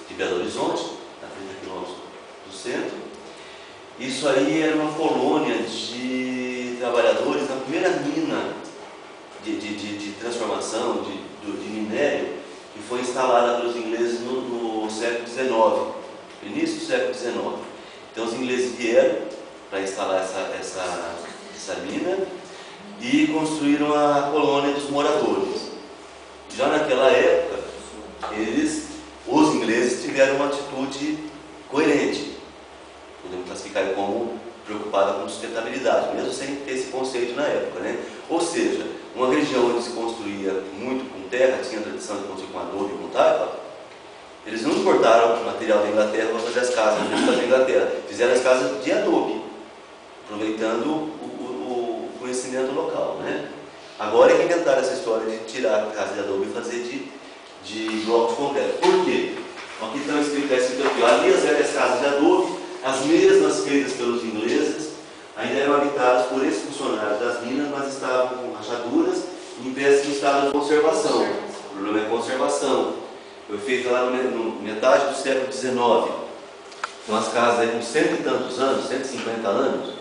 de Belo Horizonte, a 30 quilômetros do centro. Isso aí era uma colônia de trabalhadores na primeira mina de transformação de minério que foi instalada pelos ingleses no século XIX, início do século XIX. Então os ingleses vieram para instalar essa mina e construíram a colônia dos moradores. Já naquela época, os ingleses tiveram uma atitude coerente, podemos classificar como preocupada com sustentabilidade, mesmo sem ter esse conceito na época, né? Ou seja, uma região onde se construía muito com terra, tinha a tradição de construir com adobe e com taipa, eles não importaram o material da Inglaterra para fazer as casas da Inglaterra, fizeram as casas de adobe, aproveitando o conhecimento local, né? Agora é que inventaram essa história de tirar a casa de adobe e fazer de blocos de concreto. Por quê? Aqui está escrito aqui, ali as velhas casas de adobe, as mesmas feitas pelos ingleses, ainda eram habitadas por esses funcionários das minas, mas estavam com rachaduras e em péssimo estado de conservação. O problema é conservação. Foi feita lá no metade do século XIX. Então as casas aí com 100 e tantos anos, 150 anos,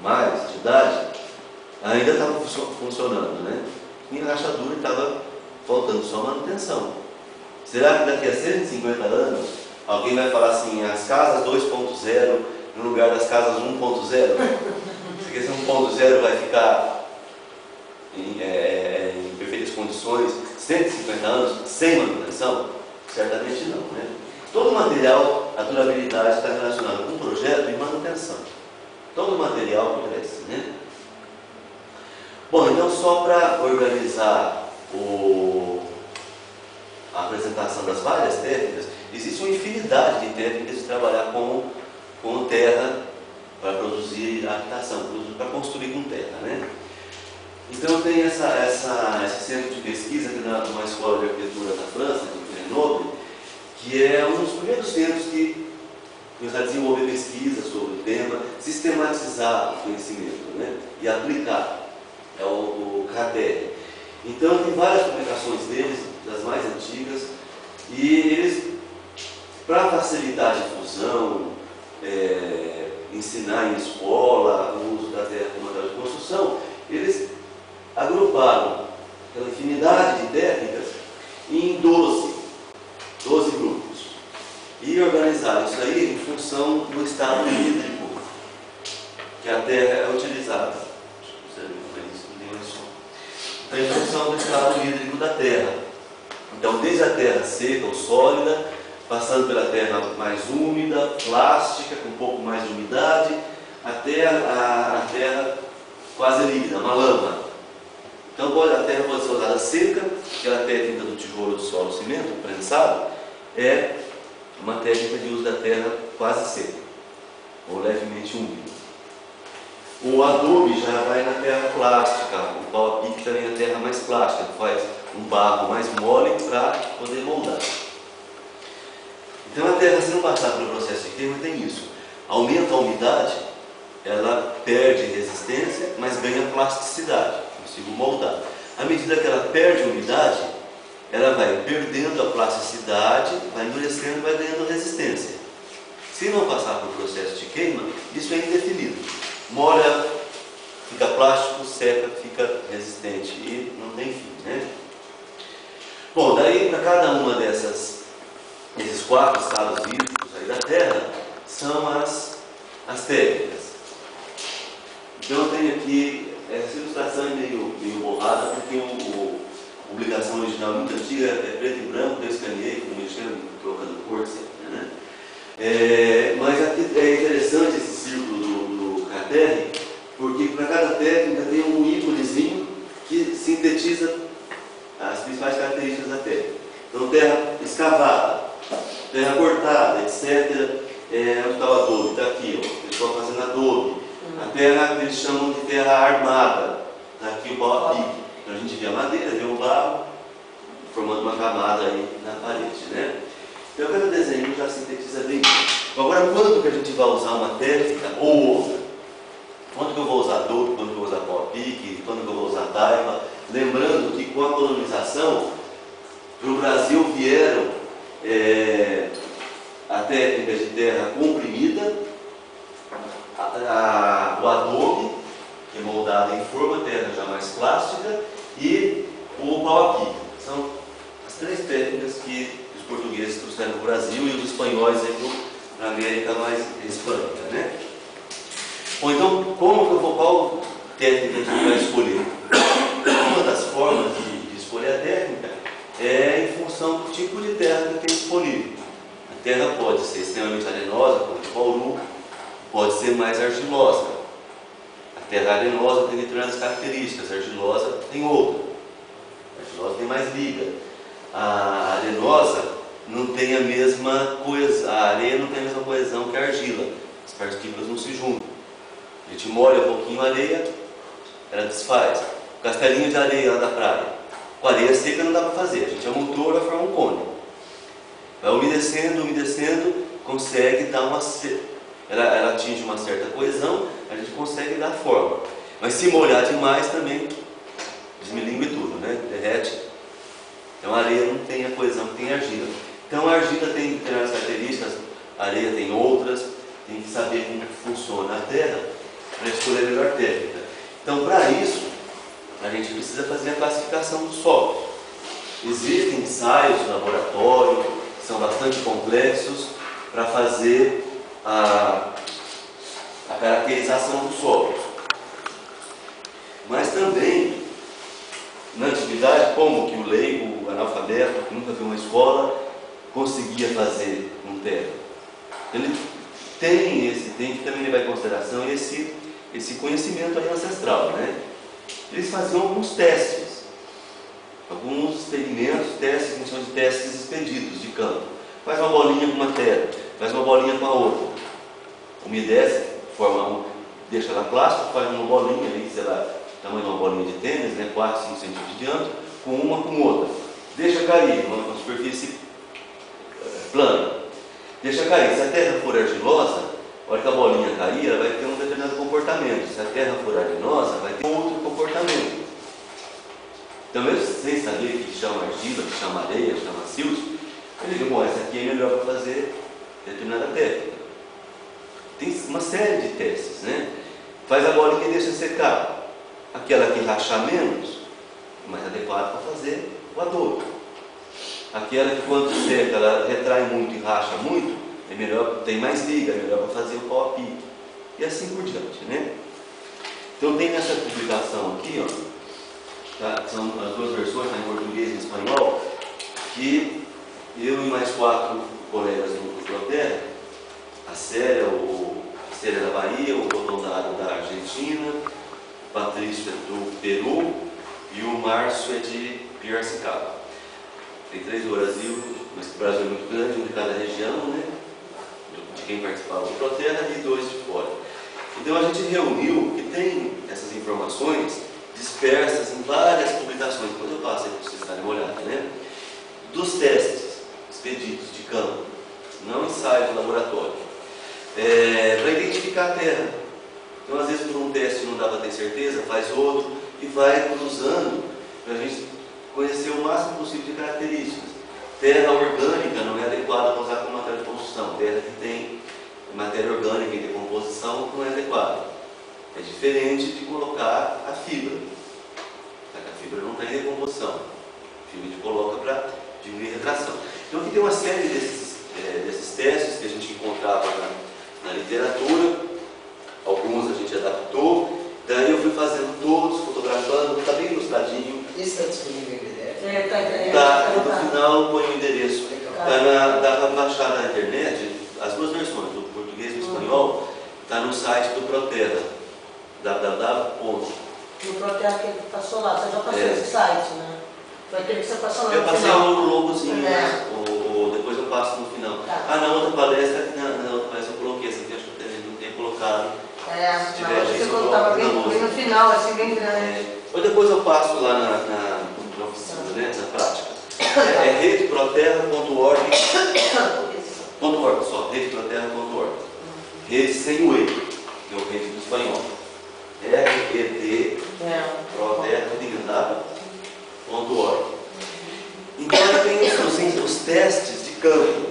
mais de idade, ainda estavam funcionando, né? E a rachadura estava faltando só manutenção. Será que daqui a 150 anos alguém vai falar assim, as casas 2.0 no lugar das casas 1.0? Se esse 1.0 vai ficar em perfeitas condições, 150 anos, sem manutenção? Certamente não, né? Todo material, a durabilidade está relacionada com projeto e manutenção. Todo material cresce, né? Bom, então só para organizar a apresentação das várias técnicas, existe uma infinidade de técnicas de trabalhar com terra para produzir habitação, para construir com terra, né? Então tem esse centro de pesquisa que é uma escola de arquitetura da França, de Grenoble, que é um dos primeiros centros que começaram a desenvolver pesquisa sobre o tema, sistematizar o conhecimento, né? E aplicar. É o CRATER. Então tem várias publicações deles, das mais antigas, e eles, para facilitar a difusão, ensinar em escola o uso da terra como material de construção, eles agruparam aquela infinidade de técnicas em 12 grupos e organizaram isso aí em função do estado hídrico que a terra é utilizada. Então, em função do estado hídrico da terra. Então, desde a terra seca ou sólida, passando pela terra mais úmida, plástica, com um pouco mais de umidade, até a terra quase líquida, uma lama. Então, a terra pode ser usada seca, aquela técnica do tijolo, do solo, cimento, prensado, é uma técnica de uso da terra quase seca, ou levemente úmida. O adobe já vai na terra plástica, o pau a pique também é a terra mais plástica, faz um barro mais mole para poder moldar. Então a terra, se não passar pelo processo de queima, tem isso. Aumenta a umidade, ela perde resistência, mas ganha plasticidade, consigo moldar. À medida que ela perde a umidade, ela vai perdendo a plasticidade, vai endurecendo, vai ganhando resistência. Se não passar pelo processo de queima, isso é indefinido. Molha, fica plástico, seca, fica resistente e não tem fim, né? Bom, daí para cada uma desses 4 estados hídricos aí da Terra, são as técnicas. Então eu tenho aqui, essa ilustração é meio borrada, porque a publicação original muito antiga é preto e branco, eu escaneei, como mexendo, trocando cor sempre, né? Mas aqui é interessante esse círculo do CRATER, porque para cada técnica tem um íconezinho que sintetiza as principais características da técnica. Então, terra escavada, terra cortada, etc. Onde está o adobe? Está aqui, ó. Eles estão fazendo adobe. A terra que eles chamam de terra armada. Está aqui o pau a pique. Então a gente vê a madeira, vê o barro, formando uma camada aí na parede, né? Então cada desenho já sintetiza bem isso. Agora, quando que a gente vai usar uma técnica ou outra? Quando que eu vou usar adobe, quando que eu vou usar pau a pique, quando que eu vou usar taipa? Lembrando que com a colonização, para o Brasil vieram técnicas que os portugueses trouxeram para o Brasil e os espanhóis para a América mais hispânica, né? Ou então, qual técnica a gente vai escolher? Uma das formas de escolher a técnica é em função do tipo de terra que tem disponível. A terra pode ser extremamente arenosa, como de Bauru, pode ser mais argilosa. A terra arenosa tem determinadas características, a argilosa tem outra. A argilosa tem mais liga. A arenosa não tem a mesma coesão, a areia não tem a mesma coesão que a argila. As partículas não se juntam. A gente molha um pouquinho a areia, ela desfaz. O castelinho de areia lá da praia. Com areia seca não dá para fazer. A gente amontoa e vai formar um cone. Vai umedecendo, consegue dar uma... Ela atinge uma certa coesão, a gente consegue dar forma. Mas se molhar demais também, desmilingue tudo, né? Derrete. Então a areia não tem a coesão que tem a argila. Então a argila tem determinadas características, a areia tem outras, tem que saber como funciona a terra para escolher a melhor técnica. Então para isso, a gente precisa fazer a classificação do solo. Existem ensaios no laboratório, que são bastante complexos, para fazer a caracterização do solo. Mas também, na antiguidade, como que o leigo, o analfabeto, que nunca viu uma escola, conseguia fazer um terra? Ele tem que também levar em consideração esse conhecimento aí ancestral, né? Eles faziam alguns testes, alguns experimentos, testes, que são de testes expedidos de campo. Faz uma bolinha com uma terra, faz uma bolinha com a outra, umedece, deixa ela plástica, faz uma bolinha aí, sei lá, tamanho de uma bolinha de tênis, né, 4, 5 centímetros de diâmetro, com uma com outra. Deixa cair, uma superfície plana. Deixa cair. Se a terra for argilosa, a hora que a bolinha cair, ela vai ter um determinado comportamento. Se a terra for arenosa, vai ter outro comportamento. Então, mesmo sem saber que chama argila, que chama areia, que chama silt, eu digo, bom, essa aqui é melhor para fazer determinada técnica. Tem uma série de testes, né? Faz a bolinha e deixa secar. Aquela que racha menos, é mais adequada para fazer o adubo. Aquela que quando seca, ela retrai muito e racha muito, é melhor, tem mais liga, é melhor para fazer o pau a pique. E assim por diante, né? Então tem nessa publicação aqui, ó, tá? São as duas versões, tá, em português e em espanhol, que eu e mais 4 colegas do Proterra, a Célia é da Bahia, o Rotondado da Argentina, o Patrício é do Peru e o Márcio é de Piracicaba. Tem 3 do Brasil, mas o Brasil é muito grande, um de cada região, né? De quem participava do Proterra e 2 de fora. Então a gente reuniu que tem essas informações dispersas em várias publicações, depois eu passo aí para vocês darem uma olhada, né? Dos testes expedidos de campo, não ensaios de laboratório, para identificar a terra. Então, às vezes, por um teste não dá para ter certeza, faz outro e vai cruzando para a gente conhecer o máximo possível de características. Terra orgânica não é adequada para usar como matéria de construção. Terra que tem matéria orgânica em decomposição não é adequada. É diferente de colocar a fibra. A fibra não está em decomposição. A fibra a gente coloca para diminuir a retração. Então aqui tem uma série desses testes que a gente encontrava na literatura. Alguns a gente adaptou. Daí eu fui fazendo todos, fotografando, está bem ilustradinho. Esse está disponível em PDF? Tá, no final põe o endereço. Dá para baixar na internet, as duas versões, do português e do espanhol, está no site do Proterra, www. No Proterra que passou lá, você já passou esse site, né? Vai ter que você passar lá no final. Eu passei um logozinho, ou depois eu passo no final. Tá. Na outra palestra, eu coloquei essa aqui, acho que eu não tenho colocado. Se tiver, você colocava bem no final, assim, bem grande. Ou depois eu passo lá na oficina, né, na prática. É redeproterra.org. Só, redeproterra.org. Rede sem o E, que é o rede do espanhol. proterra.org. Então aí tem os testes de campo.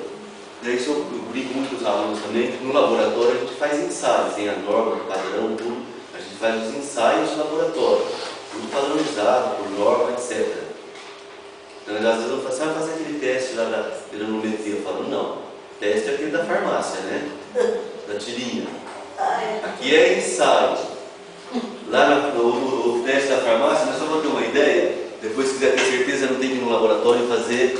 Daí isso eu brinco muito com os alunos também, que no laboratório a gente faz ensaios, tem a norma, o padrão, tudo. A gente faz os ensaios de laboratório, tudo padronizado, por norma, etc. Então, às vezes eu falo assim, vai fazer aquele teste lá da pironometria. Eu falo, não, teste é aquele da farmácia, né? Da tirinha. Aqui é ensaio. Lá no teste da farmácia, mas só para ter uma ideia, depois se quiser ter certeza, não tem que ir no laboratório fazer